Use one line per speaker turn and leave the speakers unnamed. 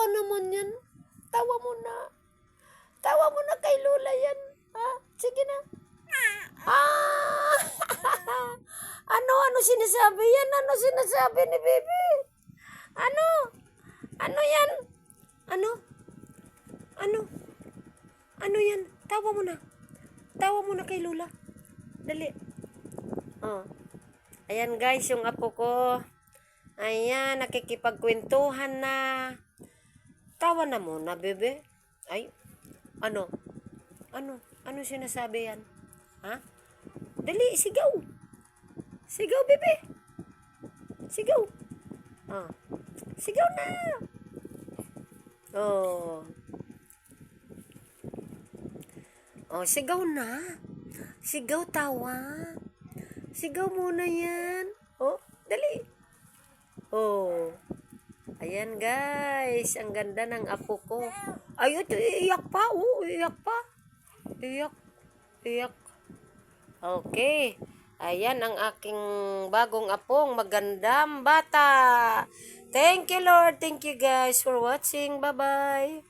naman yan. Tawa mo na. Tawa mo na kay Lola yan. Ha? Sige na. Ah! Ano sinasabi yan? Ano sinasabi ni Bibi? Ano? Ano yan? Ano? Ano yan? Tawa mo na. Tawa mo na kay Lola. Dali. Oh. Ayan guys, yung apo ko. Ayan, nakikipagkwentuhan na. Tawa na muna, bebe. Ay, ano? Ano sinasabi yan? Ha? Dali, sigaw. Sigaw, bebe. Sigaw. Oh. Sigaw na. Oh. Oh, sigaw na. Sigaw, tawa. Sigaw muna yan. Oh, dali. Oh. Ayan guys, ang ganda ng apo ko. Ay, ito, iyak pa. Oh, iyak pa. Iyak. Okay. Ayan ang aking bagong apong magandang bata. Thank you Lord. Thank you guys for watching. Bye-bye.